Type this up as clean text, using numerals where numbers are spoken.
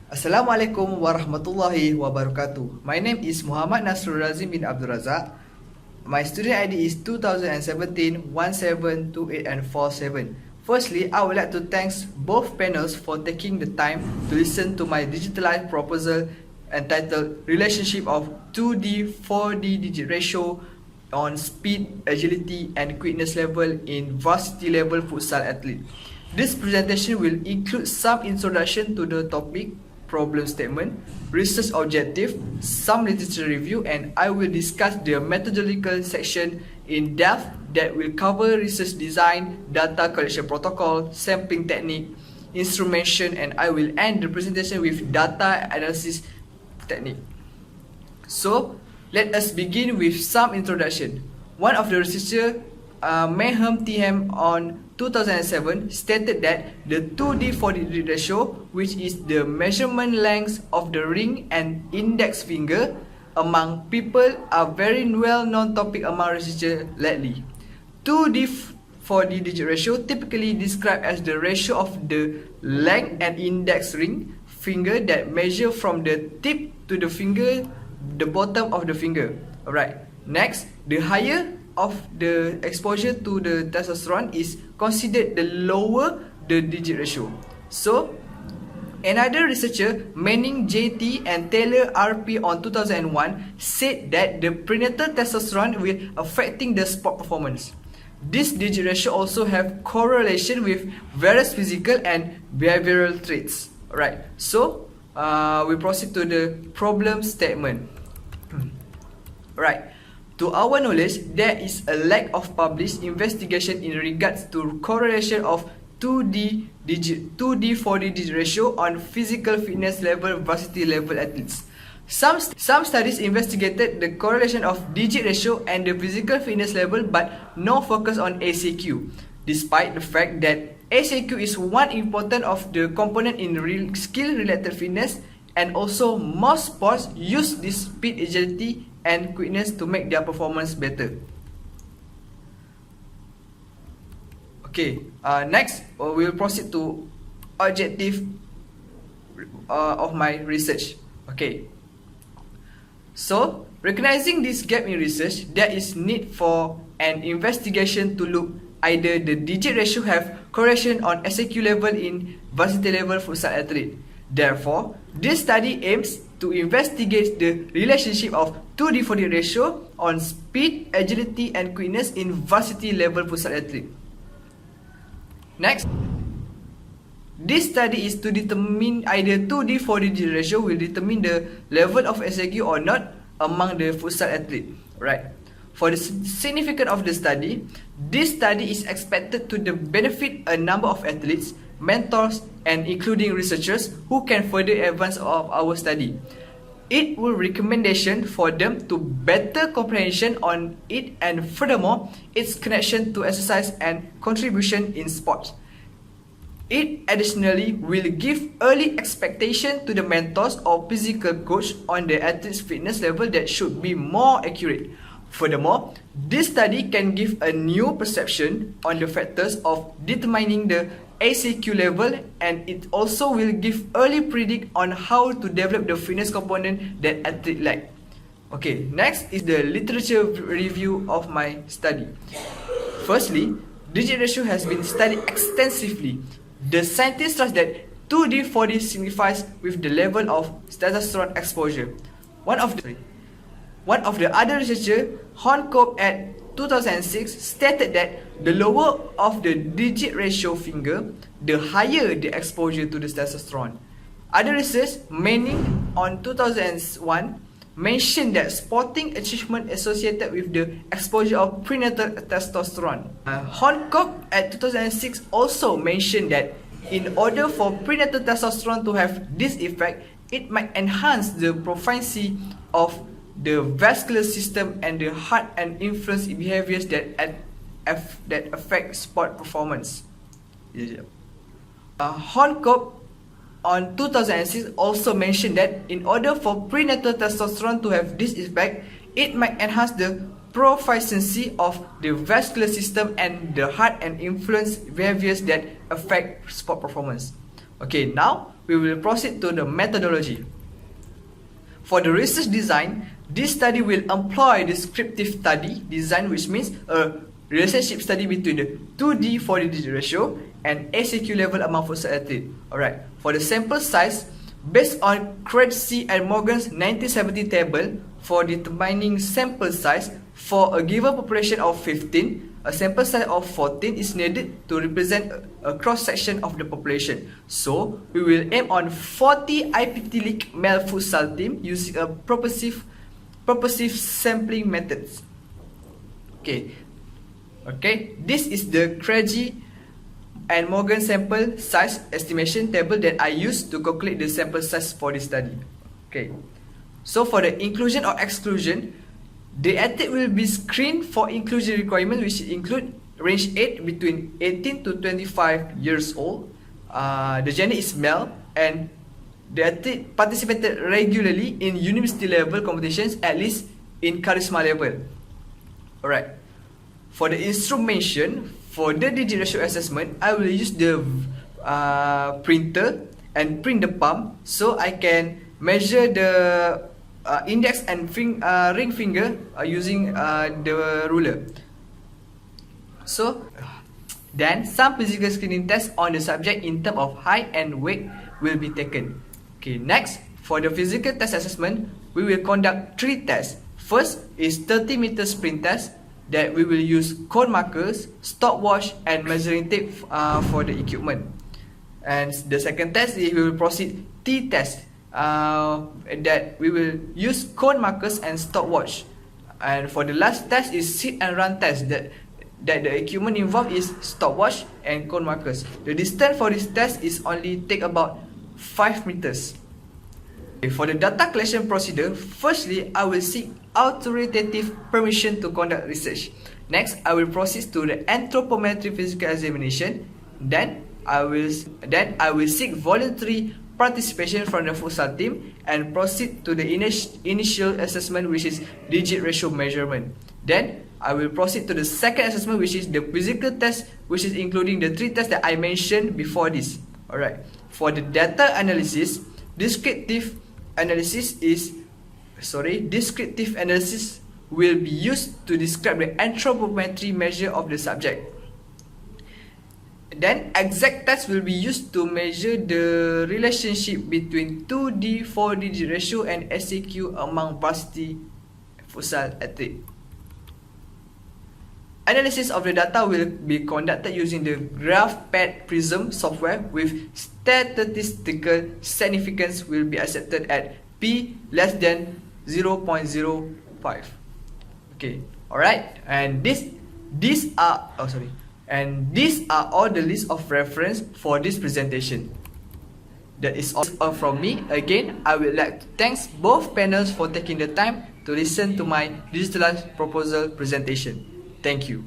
Assalamualaikum warahmatullahi wabarakatuh. My name is Muhammad Nasrul Razim bin Abdul Razak. My student ID is 2017 1728 and 47. Firstly, I would like to thank both panels for taking the time to listen to my digitalized proposal entitled Relationship of 2D 4D digit ratio on speed, agility and quickness level in varsity level futsal athlete. This presentation will include some introduction to the topic, problem statement, research objective, some literature review, and I will discuss the methodological section in depth that will cover research design, data collection protocol, sampling technique, instrumentation, and I will end the presentation with data analysis technique. So, let us begin with some introduction. One of the researchers, Mayhem TM on 2007 stated that the 2D 4D ratio, which is the measurement length of the ring and index finger among people, are very well known topic among researchers lately. 2D 4D digit ratio typically described as the ratio of the length and index ring finger that measure from the tip to the finger, the bottom of the finger. Alright. Next, the higher of the exposure to the testosterone is considered the lower the digit ratio. So, another researcher, Manning JT and Taylor RP on 2001 said that the prenatal testosterone will affecting the sport performance. This digit ratio also have correlation with various physical and behavioral traits. Alright, so we proceed to the problem statement. Alright. To our knowledge, there is a lack of published investigation in regards to correlation of 2D 4D digit ratio on physical fitness level varsity level athletes. Some studies investigated the correlation of digit ratio and the physical fitness level, but no focus on ACQ, despite the fact that ACQ is one important of the component in skill related fitness, and also most sports use this speed, agility and quickness to make their performance better. Okay, next we will proceed to objective of my research. Okay, so recognizing this gap in research, there is need for an investigation to look either the digit ratio have correlation on SAQ level in varsity level futsal athlete. Therefore, this study aims to investigate the relationship of 2D 4D ratio on speed, agility and quickness in varsity level futsal athlete. Next, this study is to determine either 2D 4D ratio will determine the level of SAQ or not among the futsal athlete. Right. For the significance of the study, this study is expected to benefit a number of athletes, mentors, and including researchers who can further advance of our study. It will recommendation for them to better comprehension on it, and furthermore, its connection to exercise and contribution in sports. It additionally will give early expectation to the mentors or physical coach on the athlete's fitness level that should be more accurate. Furthermore, this study can give a new perception on the factors of determining the ACQ level, and it also will give early predict on how to develop the fitness component that athlete lack. Okay, next is the literature review of my study. Firstly, digit ratio has been studied extensively. The scientists trust that 2D 4D signifies with the level of testosterone exposure. One of the other researchers, Horncope at 2006, stated that the lower of the digit ratio finger, the higher the exposure to the testosterone. Other research, Manning on 2001, mentioned that sporting achievement associated with the exposure of prenatal testosterone. Horncope at 2006 also mentioned that in order for prenatal testosterone to have this effect, it might enhance the proficiency of the vascular system and the heart and influence behaviors that affect sport performance. Horncope on 2006 also mentioned that in order for prenatal testosterone to have this effect, it might enhance the proficiency of the vascular system and the heart and influence behaviors that affect sport performance. Okay, now we will proceed to the methodology. For the research design, this study will employ descriptive study design, which means a relationship study between the 2D 4D digit ratio and ACQ level among futsal athletes. Alright, for the sample size, based on Kretzy and Morgan's 1970 table for determining sample size for a given population of 15, a sample size of 14 is needed to represent a cross-section of the population. So, we will aim on 40 IPT League male futsal team using a purposive sampling methods. Okay, this is the Kretzy and Morgan sample size estimation table that I used to calculate the sample size for this study. Okay, so for the inclusion or exclusion, the athlete will be screened for inclusion requirements, which include range 8 between 18 to 25 years old. The gender is male, and the athlete participated regularly in university level competitions, at least in charisma level. Alright, for the instrumentation for the digit ratio assessment, I will use the printer and print the palm so I can measure the index and ring finger using the ruler. So then some physical screening tests on the subject in terms of height and weight will be taken. Okay, next, for the physical test assessment, we will conduct 3 tests. First is 30-meter sprint test that we will use cone markers, stopwatch and measuring tape for the equipment. And the second test is we will proceed T test that we will use cone markers and stopwatch. And for the last test is sit and run test that the equipment involved is stopwatch and cone markers. The distance for this test is only take about 5 meters. Okay, for the data collection procedure, firstly I will seek authoritative permission to conduct research. Next, I will proceed to the anthropometric physical examination. Then I will seek voluntary participation from the futsal team and proceed to the initial assessment, which is digit ratio measurement. Then I will proceed to the second assessment, which is the physical test, which is including the 3 tests that I mentioned before this. Alright, for the data analysis, descriptive analysis will be used to describe the anthropometry measure of the subject. Then exact test will be used to measure the relationship between 2D 4D digit ratio and SAQ among varsity futsal athletes. Analysis of the data will be conducted using the GraphPad Prism software with statistical significance will be accepted at p less than 0.05. Okay, alright, and these are all the list of reference for this presentation. That is all from me. Again, I would like to thank both panels for taking the time to listen to my digitalized proposal presentation. Thank you.